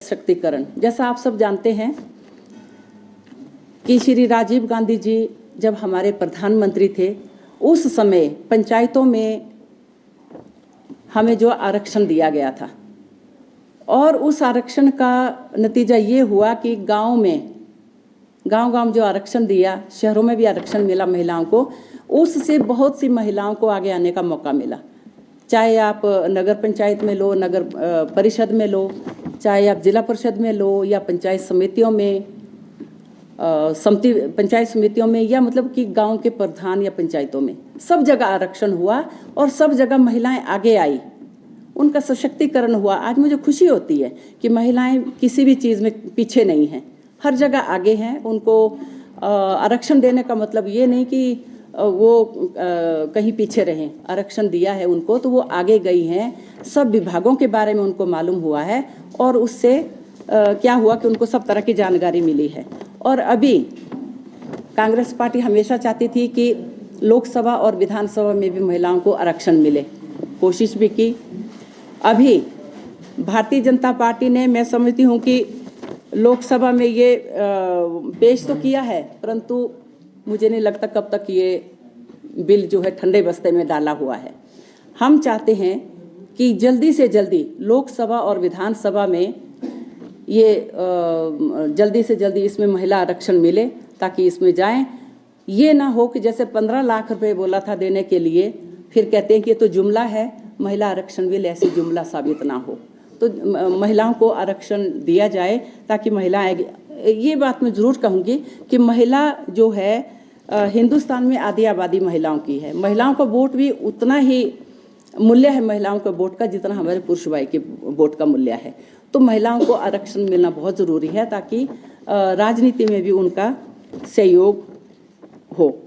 सशक्तिकरण। जैसा आप सब जानते हैं कि श्री राजीव गांधी जी जब हमारे प्रधानमंत्री थे, उस समय पंचायतों में हमें जो आरक्षण दिया गया था और उस आरक्षण का नतीजा ये हुआ कि गांव जो आरक्षण दिया, शहरों में भी आरक्षण मिला महिलाओं को, उससे बहुत सी महिलाओं को आगे आने का मौका मिला। चाहे आप नगर पंचायत में लो, नगर परिषद में लो, चाहे आप जिला परिषद में लो, या पंचायत समितियों में, पंचायत समितियों में, या मतलब कि गांव के प्रधान या पंचायतों में, सब जगह आरक्षण हुआ और सब जगह महिलाएं आगे आई, उनका सशक्तिकरण हुआ। आज मुझे खुशी होती है कि महिलाएं किसी भी चीज़ में पीछे नहीं हैं, हर जगह आगे हैं। उनको आरक्षण देने का मतलब ये नहीं कि वो कहीं पीछे रहें, आरक्षण दिया है उनको तो वो आगे गई हैं। सब विभागों के बारे में उनको मालूम हुआ है और उससे क्या हुआ कि उनको सब तरह की जानकारी मिली है। और अभी कांग्रेस पार्टी हमेशा चाहती थी कि लोकसभा और विधानसभा में भी महिलाओं को आरक्षण मिले, कोशिश भी की। अभी भारतीय जनता पार्टी ने, मैं समझती हूँ कि लोकसभा में ये पेश तो किया है, परंतु मुझे नहीं लगता कब तक ये बिल जो है ठंडे बस्ते में डाला हुआ है। हम चाहते हैं कि जल्दी से जल्दी लोकसभा और विधानसभा में ये जल्दी से जल्दी इसमें महिला आरक्षण मिले, ताकि इसमें जाएं। ये ना हो कि जैसे 15 लाख रुपए बोला था देने के लिए, फिर कहते हैं कि ये तो जुमला है, महिला आरक्षण बिल ऐसी जुमला साबित ना हो। तो महिलाओं को आरक्षण दिया जाए ताकि महिलाएं, ये बात मैं ज़रूर कहूँगी कि महिला जो है हिंदुस्तान में आधी आबादी महिलाओं की है। महिलाओं का वोट भी उतना ही मूल्य है महिलाओं के वोट का जितना हमारे पुरुष भाई के वोट का मूल्य है। तो महिलाओं को आरक्षण मिलना बहुत ज़रूरी है ताकि राजनीति में भी उनका सहयोग हो।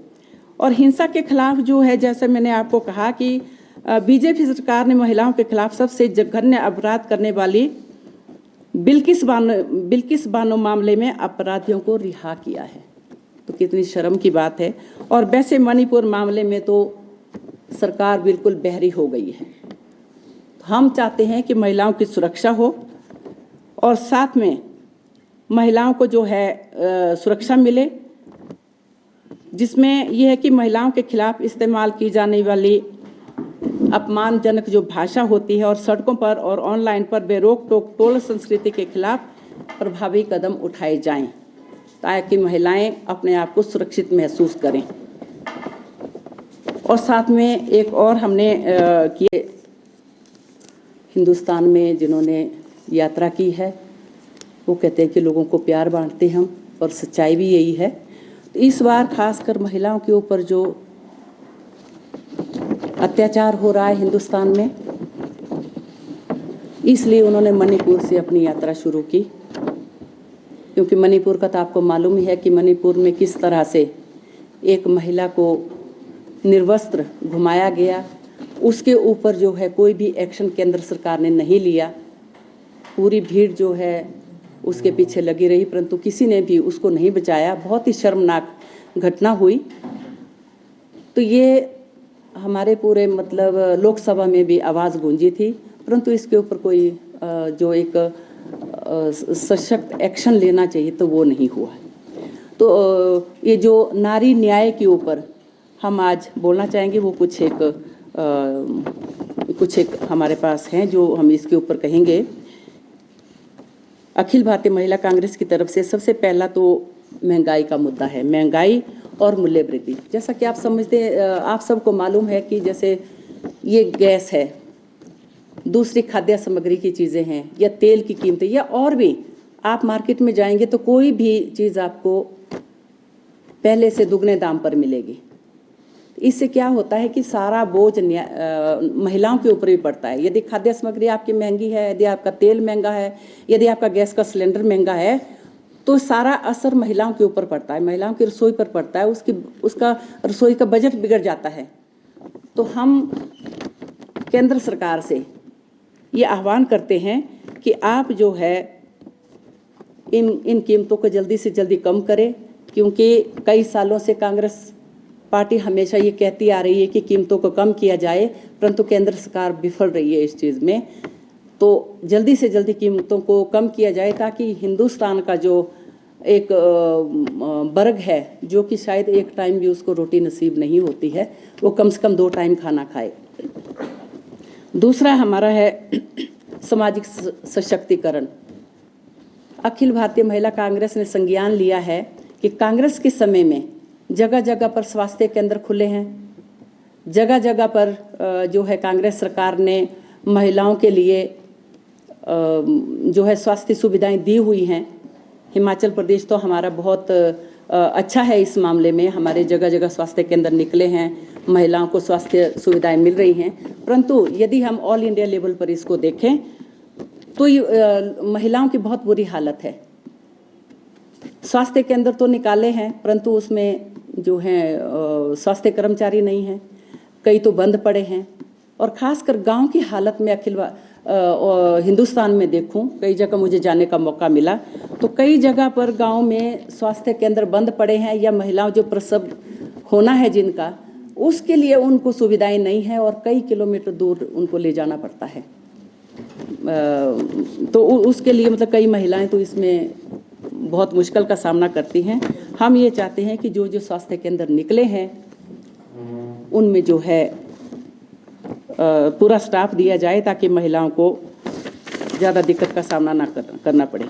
और हिंसा के खिलाफ जो है, जैसे मैंने आपको कहा कि बीजेपी सरकार ने महिलाओं के खिलाफ सबसे जघन्य अपराध करने वाली बिल्किस बानो मामले में अपराधियों को रिहा किया है। तो कितनी शर्म की बात है। और वैसे मणिपुर मामले में तो सरकार बिल्कुल बहरी हो गई है। हम चाहते हैं कि महिलाओं की सुरक्षा हो और साथ में महिलाओं को जो है सुरक्षा मिले, जिसमें यह है कि महिलाओं के खिलाफ इस्तेमाल की जाने वाली अपमानजनक जो भाषा होती है और सड़कों पर और ऑनलाइन पर बेरोक टोक टोल संस्कृति के खिलाफ प्रभावी कदम उठाए जाएं, ताकि महिलाएं अपने आप को सुरक्षित महसूस करें। और साथ में एक और हमने किए, हिंदुस्तान में जिन्होंने यात्रा की है वो कहते हैं कि लोगों को प्यार बांटते हम, और सच्चाई भी यही है। तो इस बार खासकर महिलाओं के ऊपर जो अत्याचार हो रहा है हिंदुस्तान में, इसलिए उन्होंने मणिपुर से अपनी यात्रा शुरू की। क्योंकि मणिपुर का तो आपको मालूम ही है कि मणिपुर में किस तरह से एक महिला को निर्वस्त्र घुमाया गया, उसके ऊपर जो है कोई भी एक्शन केंद्र सरकार ने नहीं लिया। पूरी भीड़ जो है उसके पीछे लगी रही, परंतु किसी ने भी उसको नहीं बचाया। बहुत ही शर्मनाक घटना हुई। तो ये हमारे पूरे मतलब लोकसभा में भी आवाज़ गूंजी थी, परंतु इसके ऊपर कोई जो एक सशक्त एक्शन लेना चाहिए तो वो नहीं हुआ। तो ये जो नारी न्याय के ऊपर हम आज बोलना चाहेंगे, वो कुछ एक हमारे पास हैं जो हम इसके ऊपर कहेंगे। अखिल भारतीय महिला कांग्रेस की तरफ से सबसे पहला तो महंगाई का मुद्दा है, महंगाई और मूल्य वृद्धि। जैसा कि आप समझते, आप सबको मालूम है कि जैसे ये गैस है, दूसरी खाद्य सामग्री की चीज़ें हैं, या तेल की कीमतें, या और भी आप मार्केट में जाएंगे तो कोई भी चीज़ आपको पहले से दुगने दाम पर मिलेगी। इससे क्या होता है कि सारा बोझ महिलाओं के ऊपर भी पड़ता है। यदि खाद्य सामग्री आपकी महंगी है, यदि आपका तेल महंगा है, यदि आपका गैस का सिलेंडर महंगा है, तो सारा असर महिलाओं के ऊपर पड़ता है, महिलाओं की रसोई पर पड़ता है। उसका रसोई का बजट बिगड़ जाता है। तो हम केंद्र सरकार से ये आह्वान करते हैं कि आप जो है इन कीमतों को जल्दी से जल्दी कम करें, क्योंकि कई सालों से कांग्रेस पार्टी हमेशा ये कहती आ रही है कि कीमतों को कम किया जाए, परंतु केंद्र सरकार विफल रही है इस चीज़ में। तो जल्दी से जल्दी कीमतों को कम किया जाए, ताकि हिंदुस्तान का जो एक वर्ग है जो कि शायद एक टाइम भी उसको रोटी नसीब नहीं होती है, वो कम से कम 2 टाइम खाना खाए। दूसरा हमारा है सामाजिक सशक्तिकरण। अखिल भारतीय महिला कांग्रेस ने संज्ञान लिया है कि कांग्रेस के समय में जगह जगह पर स्वास्थ्य केंद्र खुले हैं, जगह जगह पर जो है कांग्रेस सरकार ने महिलाओं के लिए जो है स्वास्थ्य सुविधाएं दी हुई हैं। हिमाचल प्रदेश तो हमारा बहुत अच्छा है इस मामले में, हमारे जगह जगह स्वास्थ्य केंद्र निकले हैं, महिलाओं को स्वास्थ्य सुविधाएं मिल रही हैं। परंतु यदि हम ऑल इंडिया लेवल पर इसको देखें तो महिलाओं की बहुत बुरी हालत है। स्वास्थ्य केंद्र तो निकाले हैं, परंतु उसमें जो है स्वास्थ्य कर्मचारी नहीं हैं, कई तो बंद पड़े हैं। और ख़ासकर गांव की हालत में हिंदुस्तान में देखूं, कई जगह मुझे जाने का मौका मिला तो कई जगह पर गांव में स्वास्थ्य केंद्र बंद पड़े हैं, या महिलाओं जो प्रसव होना है जिनका, उसके लिए उनको सुविधाएं नहीं है और कई किलोमीटर दूर उनको ले जाना पड़ता है। तो उसके लिए मतलब कई महिलाएं तो इसमें बहुत मुश्किल का सामना करती हैं। हम ये चाहते हैं कि जो जो स्वास्थ्य केंद्र निकले हैं उनमें जो है पूरा स्टाफ दिया जाए, ताकि महिलाओं को ज़्यादा दिक्कत का सामना ना करना पड़े।